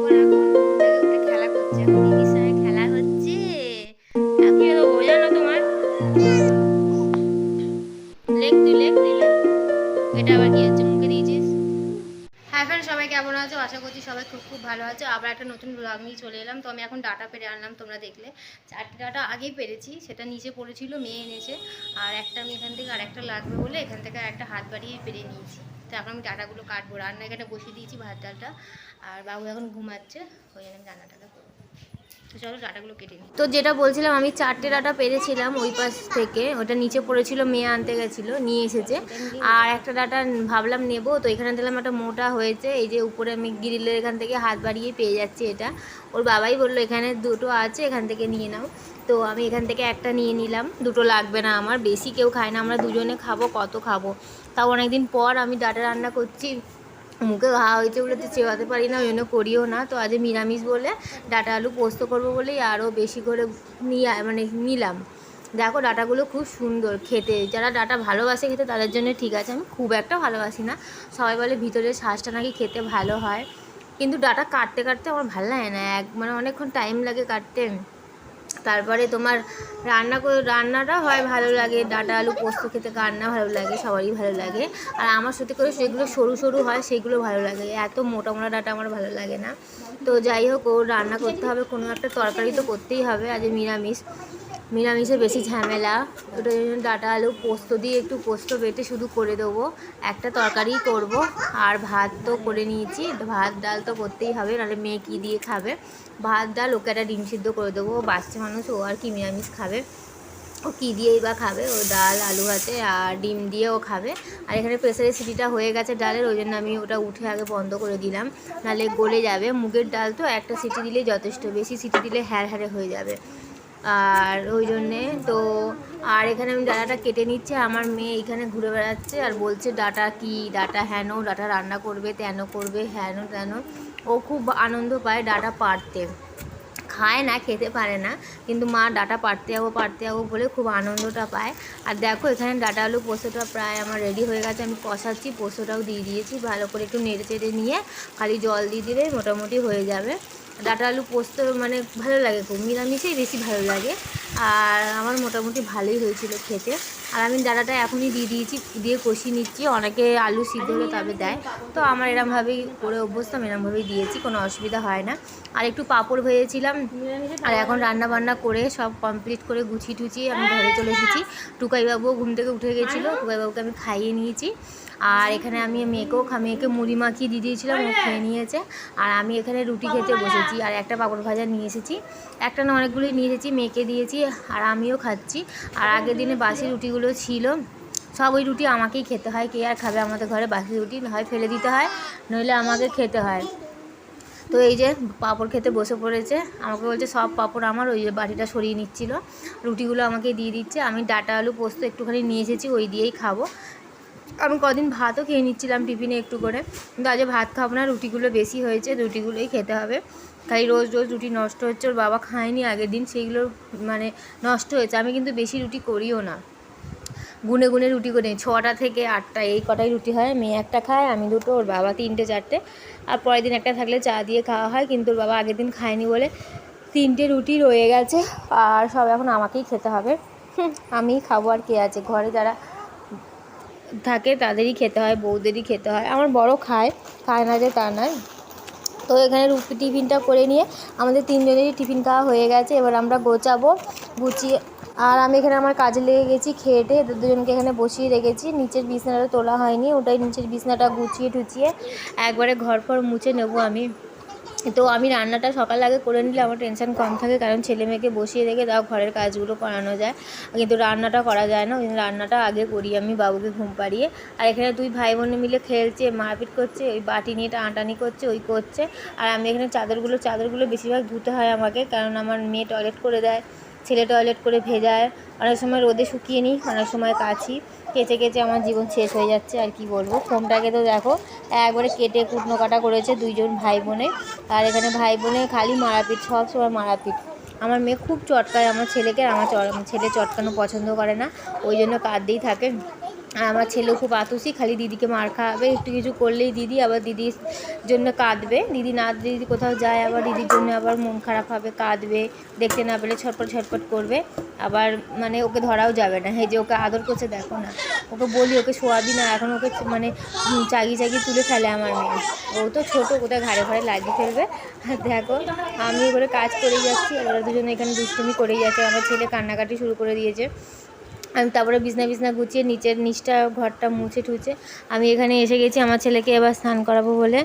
বোন এখন ঘুম থেকে উঠে খেলা করছে, এখন দিদির সঙ্গে খেলা হচ্ছে। আর কি দেবো জানো তোমার? লেখ তুই লেখ তুই লেখ। এটা আবার কি হচ্ছে, মুখে দিয়েছিস? হ্যাঁ ফ্রেন্ড, সবাই কেমন আছো? আশা করছি সবাই খুব খুব ভালো আছো। আবার একটা নতুন ব্লগ নিয়ে চলে এলাম। তো আমি এখন ডাটা পেরে আনলাম, তোমরা দেখলে 4টে ডাটা আগেই পেরেছি, সেটা নিচে পড়েছিল, মেয়ে এনেছে। আর একটা আমি এখান থেকে আর একটা লাগবে বলে এখান থেকে একটা হাত বাড়িয়ে পেরে নিয়েছি। তো এখন আমি ডাটাগুলো কাটবো, রান্না এখানে বসিয়ে দিয়েছি ভাত ডালটা। আর বাবু এখন ঘুমাচ্ছে, ওই জন্য আমি রান্নাটাকে করবো। তো চলো ডাটাগুলো কেটে নিই। তো যেটা বলছিলাম, আমি 4টে ডাটা পেরেছিলাম ওই পাশ থেকে, ওটা নিচে পড়েছিল, মেয়ে আনতে গেছিলো, নিয়ে এসেছে। আর একটা ডাটা ভাবলাম নেব, তো এখানে দিলাম একটা মোটা হয়েছে, এই যে উপরে আমি গ্রিলের এখান থেকে হাত বাড়িয়ে পেয়ে যাচ্ছি। এটা ওর বাবাই বললো এখানে দুটো আছে, এখান থেকে নিয়ে নাও। তো আমি এখান থেকে একটা নিয়ে নিলাম, দুটো লাগবে না আমার, বেশি কেউ খায় না, আমরা দুজনে খাবো, কত খাবো। তাও অনেকদিন পর আমি ডাটা রান্না করছি, মুখে ঘা হয়েছে বলে তো চেবাতে পারি না, ওই জন্য করিও না। তো আজ নিরামিষ বলে ডাটা আলু পোস্ত করবো বলেই আরও বেশি করে নিলাম। দেখো ডাটাগুলো খুব সুন্দর খেতে, যারা ডাটা ভালোবাসে খেতে তাদের জন্য ঠিক আছে, আমি খুব একটা ভালোবাসি না। সবাই বলে ভিতরের শ্বাসটা নাকি খেতে ভালো হয়, কিন্তু ডাটা কাটতে কাটতে আমার ভালো লাগে না, অনেকক্ষণ টাইম লাগে কাটতে। তারপরে তোমার রান্নাটা হয় ভালো লাগে, ডাটা আলু পোস্ত খেতে কার না ভালো লাগে, সবারই ভালো লাগে। আর আমার সাথে করে সেগুলো সরু সরু হয়, সেগুলো ভালো লাগে, এত মোটা মোটা ডাটা আমার ভালো লাগে না। তো যাই হোক, ও রান্না করতে হবে, কোনো একটা তরকারি তো করতেই হবে, আজ নিরামিষে বেশি ঝামেলা। ওটার জন্য ডাটা আলু পোস্ত দিয়ে একটু পোস্ত বেটে শুধু করে দেবো, একটা তরকারি করব। আর ভাত তো করে নিয়েছি, ভাত ডাল তো করতেই হবে, নাহলে মেয়ে কী দিয়ে খাবে। ভাত ডাল, ওকে একটা ডিম সিদ্ধ করে দেবো, বাচ্চা মানুষ, ও আর কি নিরামিষ খাবে, ও কী দিয়েই বা খাবে, ও ডাল আলু আছে আর ডিম দিয়ে ও খাবে। আর এখানে প্রেসারের সিটিটা হয়ে গেছে ডালের, ওই জন্য আমি ওটা উঠে আগে বন্ধ করে দিলাম, নাহলে গলে যাবে। মুগের ডাল তো একটা সিটি দিলেই যথেষ্ট, বেশি সিটি দিলে হ্যাড় হয়ে যাবে। আর ওই জন্যে তো, আর এখানে আমি ডাটাটা কেটে নিচ্ছি, আমার মেয়ে এখানে ঘুরে বেড়াচ্ছে আর বলছে ডাটা কি, ডাটা হেন, ডাটা রান্না করবে, তেন করবে, হেন তেন। ও খুব আনন্দ পায় ডাটা পাড়তে, খায় না, খেতে পারে না, কিন্তু মা ডাটা পাড়তে যাবো বলে খুব আনন্দটা পায়। আর দেখো এখানে ডাটা আলু পোস্তটা প্রায় আমার রেডি হয়ে গেছে, আমি কষাচ্ছি, পোস্তটাও দিয়ে দিয়েছি, ভালো করে একটু নেড়ে চেড়ে নিয়ে খালি জল দিয়ে দিলে মোটামুটি হয়ে যাবে। ডাটা আলু পোস্ত মানে ভালো লাগে, খুব নিরামিষেই বেশি ভালো লাগে। আর আমার মোটামুটি ভালোই হয়েছিল খেতে। আর আমি ডাটাটা এখনই দিয়ে দিয়েছি, দিয়ে কষিয়ে নিচ্ছি, অনেকে আলু সিদ্ধ হলে তবে দেয়, তো আমার এরমভাবেই করে অভ্যস্ত, আমি এরমভাবেই দিয়েছি, কোনো অসুবিধা হয় না। আর একটু পাঁপড় ভেজেছিলাম। আর এখন রান্না বান্না করে সব কমপ্লিট করে গুছিয়ে টুচিয়ে আমি ঘরে চলে এসেছি। টুকাইবাবুও ঘুম থেকে উঠে গেছিলো, টুকাইবাবুকে আমি খাইয়ে নিয়েছি। আর এখানে আমি মেয়েকে মুড়ি মাখিয়ে দিয়ে দিয়েছিলাম, ও খেয়ে নিয়েছে। আর আমি এখানে রুটি খেতে বসেছি, আর একটা পাঁপড় ভাজা নিয়ে এসেছি, একটা না অনেকগুলোই নিয়ে এসেছি, মেয়েকে দিয়েছি আর আমিও খাচ্ছি। আর আগের দিনে বাসি রুটিগুলো ছিল, সব ওই রুটি আমাকেই খেতে হয়, কে আর খাবে আমাদের ঘরে বাসি রুটি, হয় ফেলে দিতে হয়, নইলে আমাকে খেতে হয়। তো এই যে পাঁপড় খেতে বসে পড়েছে, আমাকে বলছে সব পাঁপড় আমার, ওই যে বাটিটা সরিয়ে নিচ্ছিল, রুটিগুলো আমাকে দিয়ে দিচ্ছে। আমি ডাটা আলু পোস্ত একটুখানি নিয়ে এসেছি, ওই দিয়েই খাবো। আমি কদিন ভাতও খেয়ে নিচ্ছিলাম টিফিনে একটু করে, কিন্তু আজ ভাত খাবো না, রুটিগুলো বেশি হয়েছে, রুটিগুলোই খেতে হবে। খালি রোজ রোজ রুটি নষ্ট হচ্ছে, ওর বাবা খায়নি আগের দিন, সেইগুলো মানে নষ্ট হয়েছে। আমি কিন্তু বেশি রুটি করিও না, গুনে গুনে রুটি করে 6টা থেকে 8টা এই কটাই রুটি হয়, মেয়ে একটা খায়, আমি দুটো, ওর বাবা 3টে 4টে। আর পরের দিন একটা থাকলে চা দিয়ে খাওয়া হয়, কিন্তু ওর বাবা আগের দিন খায়নি বলে 3টে রুটি রয়ে গেছে। আর সব এখন আমাকেই খেতে হবে, আমিই খাবো, আর কে আছে ঘরে, যারা থাকে তাদেরই খেতে হয়, বউদেরই খেতে হয়, আমার বড় খায় না যে তা নয়। তো এখানে টিফিনটা করে নিয়ে আমাদের 3জনেরই টিফিন খাওয়া হয়ে গেছে, এবার আমরা গোছাবো, গুছিয়ে। আর আমি এখানে আমার কাজে লেগে গেছি, খেয়ে টেয়ে দুজনকে এখানে বসিয়ে রেখেছি, নিচের বিছানাটা তোলা হয়নি, ওটাই নিচের বিছানাটা গুছিয়ে টুচিয়ে একবারে ঘর ফর মুছে নেবো আমি। তো আমি রান্নাটা সকাল আগে করে নিলে আমার টেনশন কম থাকে, কারণ ছেলে মেয়েকে বসিয়ে রেখে তাও ঘরের কাজগুলো করানো যায়, কিন্তু রান্নাটা করা যায় না, ওই জন্য রান্নাটা আগে করি আমি বাবুকে ঘুম পাড়িয়ে। আর এখানে 2 ভাই বোনে মিলে খেলছে, মারপিট করছে, ওই বাটি নিয়ে টানাটানি করছে, ওই করছে। আর আমি এখানে চাদরগুলো বেশিরভাগ ধুতে হয় আমাকে, কারণ আমার মেয়ে টয়লেট করে দেয়, ছেলে টয়লেট করে ভেজায়, অনেক সময় রোদে শুকিয়ে নিই, অনেক সময় কাচি, কেচে কেচে আমার জীবন শেষ হয়ে যাচ্ছে, আর কি বলবো। ফোনটাকে তো দেখো একবারে কেটে কুটনো কাটা করেছে 2জন ভাই বোনে। আর এখানে ভাই বোনে খালি মারাপিট, সব সময় মারাপিট। আমার মেয়ে খুব চটকায় আমার ছেলেকে, আর আমার ছেলে চটকানো পছন্দ করে না, ওই জন্য কাঁদতেই থাকে। আর আমার ছেলেও খুব আতুষি, খালি দিদিকে মার খাওয়াবে, একটু কিছু করলেই দিদি আবার দিদির জন্য কাঁদবে, দিদি কোথাও যায় আবার দিদির জন্য আবার মন খারাপ হবে, কাঁদবে, দেখতে না পেলে ছটপট ছটপট করবে, আবার মানে ওকে ধরাও যাবে না। এই যে ওকে আদর করছে দেখো না, ওকে বলি ওকে শোয়াবি না, এখন ওকে মানে চাগিয়ে তুলে ফেলে আমার মেয়ে। ও তো ছোটো, কোথায় ঘাড়ে ঘাড়ে লাগিয়ে ফেলবে। দেখো আমি এবারে কাজ করেই যাচ্ছি, ওরা দুজনে এখানে দুষ্টুমি করেই যাচ্ছে। আমার ছেলে কান্নাকাটি শুরু করে দিয়েছে। আমি তারপরে বিছনা গুছিয়ে নিচটা ঘরটা মুছে টুছে আমি এখানে এসে গেছি আমার ছেলেকে এবার স্নান করাবো বলে।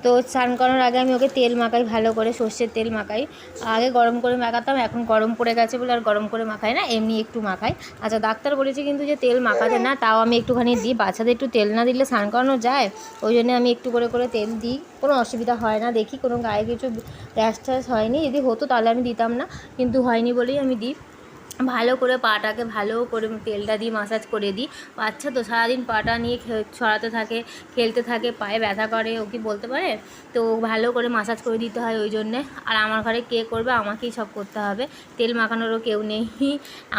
তো স্নান করানোর আগে আমি ওকে তেল মাখাই, ভালো করে সর্ষের তেল মাখাই। আগে গরম করে মাখাতাম, এখন গরম পড়ে গেছে বলে আর গরম করে মাখাই না, এমনি একটু মাখাই। আচ্ছা ডাক্তার বলেছে কিন্তু যে তেল মাখাতে না, তাও আমি একটুখানি দিই। বাচ্চাদের একটু তেল না দিলে স্নান করানো যায়, ওই জন্য আমি একটু করে তেল দিই, কোনো অসুবিধা হয় না। দেখি কোনো গায়ে কিছু র্যাশ ট্যাশ হয়নি, যদি হতো তাহলে আমি দিতাম না, কিন্তু হয়নি বলেই আমি দিই। ভালো করে পাটাকে ভালো করে তেলটা দিয়ে মাসাজ করে দিই। বাচ্চা তো সারাদিন পাটা নিয়ে ছড়াতে থাকে, খেলতে থাকে, পায়ে ব্যথা করে, ও কি বলতে পারে। তো ভালো করে মাসাজ করে দিতে হয় ওই জন্যে। আর আমার ঘরে কে করবে, আমাকেই সব করতে হবে, তেল মাখানোরও কেউ নেই।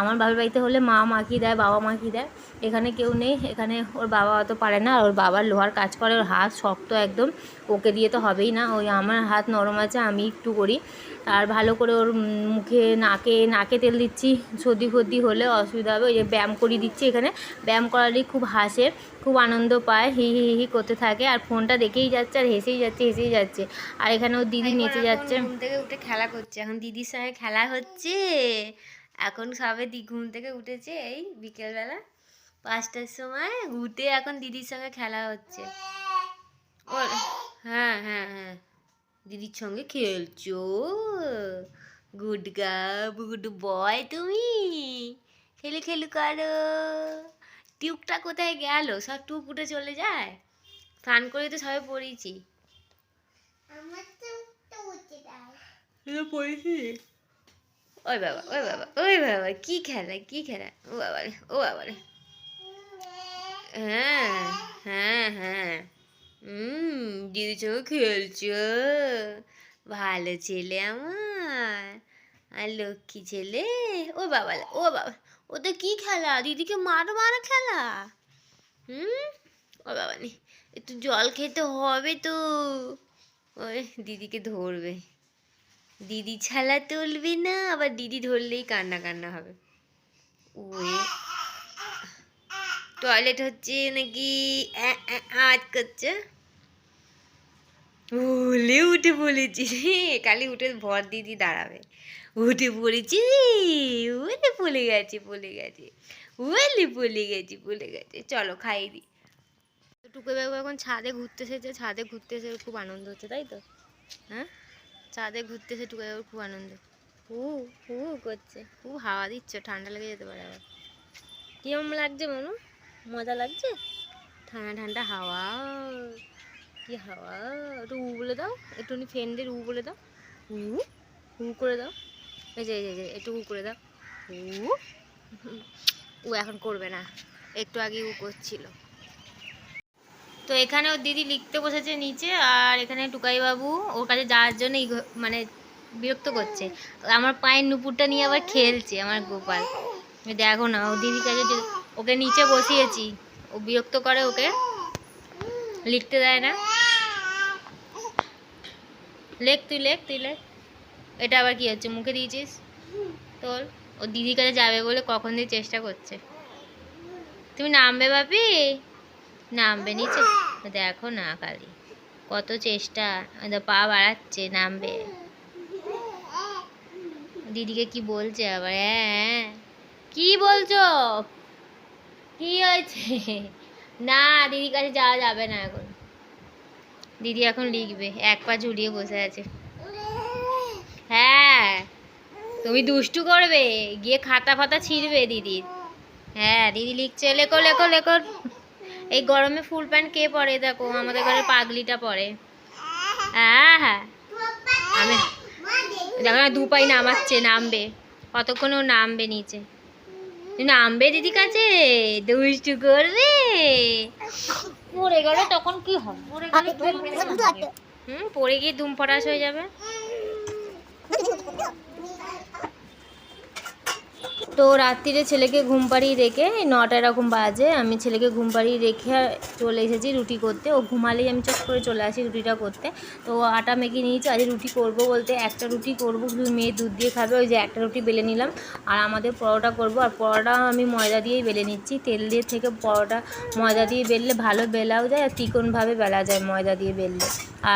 আমার বাবার বাড়িতে হলে মা মাখিয়ে দেয়, বাবা মাখিয়ে দেয়, এখানে কেউ নেই। এখানে ওর বাবা অত পারে না, আর ওর বাবার লোহার কাজ করে, ওর হাত শক্ত একদম, ওকে দিয়ে তো হবেই না। ওই আমার হাত নরম আছে, আমি একটু করি। আর ভালো করে ওর মুখে নাকে তেল দিচ্ছি, সর্দি ফর্দি হলে অসুবিধা হবে। ওই যে ব্যায়াম করিয়ে দিচ্ছি, এখানে ব্যায়াম করালেই খুব হাসে, খুব আনন্দ পায়, হি হি হি করতে থাকে, আর ফোনটা দেখেই যাচ্ছে আর হেসেই যাচ্ছে। আর এখানে ওর দিদি নেচে যাচ্ছে, ঘুম থেকে উঠে খেলা করছে, এখন দিদির সঙ্গে খেলা হচ্ছে। এখন সবে ঘুম থেকে উঠেছে এই বিকেলবেলা 5টার সময় উঠে এখন দিদির সঙ্গে খেলা হচ্ছে। ওর হ্যাঁ হ্যাঁ হ্যাঁ, দিদির সঙ্গে খেলছো, গুড বয় তুমি, খেলু করো। টিউবটা কোথায় গেল, সব টুপ উঠে চলে যায়। স্নান করে তো সবাই পড়েছি, ওই বাবা কি খেলা, ও বাবারে হ্যাঁ হ্যাঁ হ্যাঁ, দিদির সঙ্গে খেলছো, ভালো ছেলে আমার, আর লক্ষ্মী ছেলে। ও বাবা ও তো কি খেলা, দিদিকে মারো খেলা। ও বাবা নে, একটু জল খেতে হবে তো, ওই দিদিকে ধরবে, দিদি ছালা তুলবে না, আবার দিদি ধরলেই কান্না হবে। ওই টয়লেট হচ্ছে নাকি আজ করছে, উঠে পড়েছি, কালি উঠে ভর দিদি দাঁড়াবে, উঠে পড়েছি, পড়ে গেছে, চলো খাইয়ে দিই। টুকু বাবু এখন ছাদে ঘুরতে এসে খুব আনন্দ হচ্ছে, তাই তো? হ্যাঁ, ছাদে ঘুরতে এসে টুকু বাবুর খুব আনন্দ, হু করছে, খুব হাওয়া দিচ্ছে, ঠান্ডা লেগে যেতে পারে আবার। কিরম লাগছে মনু, মজা লাগছে, ঠান্ডা হাওয়া, কি হাওয়া। একটু বলে দাও, একটুখানি ফ্রেন্ডের বলে দাও, করে দাও, এই যে একটু করে দাও, এখন করবে না, একটু আগে করছিল। তো এখানে ওর দিদি লিখতে বসেছে নিচে, আর এখানে টুকাইবাবু ওর কাছে যাওয়ার জন্য মানে বিরক্ত করছে, আমার পায়ের নুপুরটা নিয়ে আবার খেলছে আমার গোপাল। দেখো না, ও দিদির কাছে ওকে নিচে বসিয়েছি, ও বিরক্ত করে, ওকে লিখতে দেয় না। তুই লেখ, এটা আবার কি হচ্ছে, মুখে দিয়েছিস তোর। ও দিদির কাছে যাবে বলে কখন দিয়ে চেষ্টা করছে। তুমি নামবে বাপি, নামবে নিচে, দেখো না কালি কত চেষ্টা, পা বাড়াচ্ছে, নামবে। দিদিকে কি বলছে আবার, হ্যাঁ কি বলছো, কি হয়েছে? না, দিদির কাছে যাওয়া যাবে না এখন, দিদি এখন লিখবে, এক পা ঝুলিয়ে বসে আছে। হ্যাঁ, তুমি দুষ্টু করবে, গিয়ে খাতা ফাতা ছিঁড়বে দিদির। হ্যাঁ, দিদি লিখছে, লেখো। এই গরমে ফুল প্যান্ট কে পরে, দেখো আমাদের ঘরে পাগলিটা পরে। হ্যাঁ, আমি দেখো না, 2 পাই নামাচ্ছে, নামবে কতক্ষণ, ও নামবে নিচে, নামবে দিদি কাছে, দুষ্টু করবে, পড়ে গেলে তখন কি হবে, পড়ে গিয়ে ধুম ফটাস হয়ে যাবে। তো রাত্রিরে ছেলেকে ঘুম পাড়িয়ে রেখে 9টা এরকম বাজে, আমি ছেলেকে ঘুম পাড়িয়ে রেখে চলে এসেছি রুটি করতে। ও ঘুমালেই আমি চট করে চলে আসি রুটিটা করতে। তো আটা মেখে নিয়েছি, আজ রুটি করব বলতে একটা রুটি করব, শুধু মেয়ে দুধ দিয়ে খাবে, ওই যে একটা রুটি বেলে নিলাম। আর আমাদের পরোটা করব, আর পরোটা আমি ময়দা দিয়েই বেলে নিচ্ছি। তেল দিয়ে থেকে পরোটা ময়দা দিয়ে বেললে ভালো বেলাও যায় আর চিকনভাবে বেলা যায় ময়দা দিয়ে বেললে।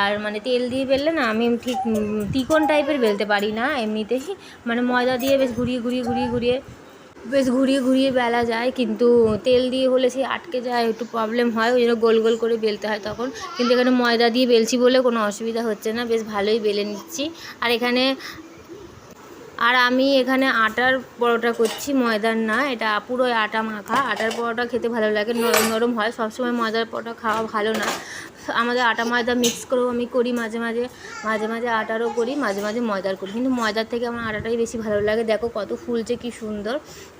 আর মানে তেল দিয়ে বেললে না আমি ঠিক চিকন টাইপের বেলতে পারি না এমনিতেই, মানে ময়দা দিয়ে বেশ ঘুরিয়ে বেলা যায়, কিন্তু তেল দিয়ে হলে সেই আটকে যায়, একটু প্রবলেম হয়, ওই জন্য গোল গোল করে বেলতে হয় তখন। কিন্তু এখানে ময়দা দিয়ে বেলছি বলে কোনো অসুবিধা হচ্ছে না, বেশ ভালোই বেলে নিচ্ছি। আর আমি এখানে আটার পরোটা করছি, ময়দার না, এটা পুরো আটা মাখা। আটার পরোটা খেতে ভালো লাগে, নরম নরম হয়। সবসময় ময়দার পরোটা খাওয়া ভালো না, আমাদের আটা ময়দা মিক্স করেও আমি করি, মাঝে মাঝে আটারও করি, মাঝে মাঝে ময়দার করি, কিন্তু ময়দার থেকে আমার আটাটাই বেশি ভালো লাগে। দেখো কত ফুলছে, কি সুন্দর।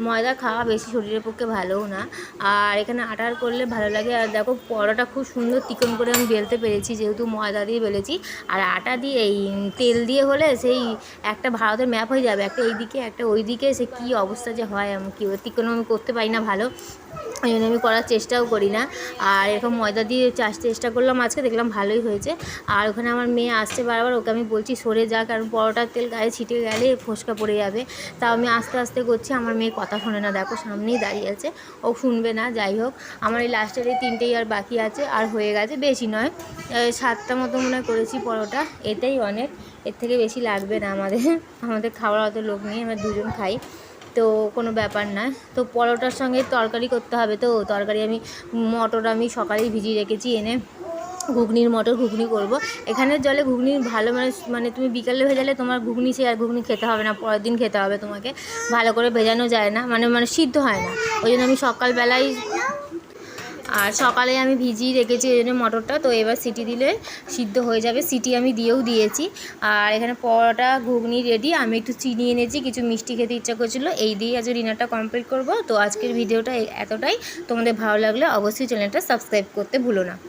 ময়দা খাওয়া বেশি শরীরের পক্ষে ভালোও না, আর এখানে আটার করলে ভালো লাগে। আর দেখো পরোটা খুব সুন্দর চিকন করে আমি বেলতে পেরেছি, যেহেতু ময়দা দিয়ে বেলেছি। আর আটা দিয়ে এই তেল দিয়ে হলে সেই একটা ভারতের ম্যাপ হয়ে যাবে, একটা এইদিকে একটা ওইদিকে, সে কী অবস্থা যে হয়, আমি কী চিকন আমি করতে পারি না ভালো, ওই জন্য আমি করার চেষ্টাও করি না। আর এরকম ময়দা দিয়ে চেষ্টা করলাম আজকে, দেখলাম ভালোই হয়েছে। আর ওখানে আমার মেয়ে আসছে বারবার, ওকে আমি বলছি সরে যা, কারণ পরোটার তেল গায়ে ছিটে গেলে ফোসকা পড়ে যাবে। তাও আমি আস্তে আস্তে করছি, আমার মেয়ে কথা শোনে না, দেখো সামনেই দাঁড়িয়ে আছে, ও শুনবে না। যাই হোক, আমার এই লাস্টের এই 3টেই আর বাকি আছে, আর হয়ে গেছে, বেশি নয়, 7টা মতো মনে হয় করেছি পরোটা, এতেই অনেক, এর থেকে বেশি লাগবে না আমাদের খাওয়ার অত লোক নেই, আমরা 2জন খাই, তো কোনো ব্যাপার না। তো পরোটার সঙ্গে তরকারি করতে হবে, তো তরকারি মটর আমি সকালেই ভিজিয়ে রেখেছি, এনে ঘুগনি করব। এখানের জলে ঘুগনি ভালো, মানে তুমি বিকালে ভেজালে তোমার ঘুগনি সে আর ঘুগনি খেতে হবে না, পরের দিন খেতে হবে তোমাকে, ভালো করে ভেজানো যায় না, মানে সিদ্ধ হয় না, ওই জন্য আমি সকালে আমি ভিজিয়ে রেখেছি, ওই জন্য মটরটা। তো এবার সিটি দিলে সিদ্ধ হয়ে যাবে, সিটি আমি দিয়েছি। আর এখানে পরোটা ঘুগনি রেডি, আমি একটু চিনি এনেছি, কিছু মিষ্টি খেতে ইচ্ছা করছিলো, এই দিয়ে আজকে ডিনারটা কমপ্লিট করব। তো আজকের ভিডিওটা এতটাই, তোমাদের ভালো লাগলে অবশ্যই চ্যানেলটা সাবস্ক্রাইব করতে ভুলো না।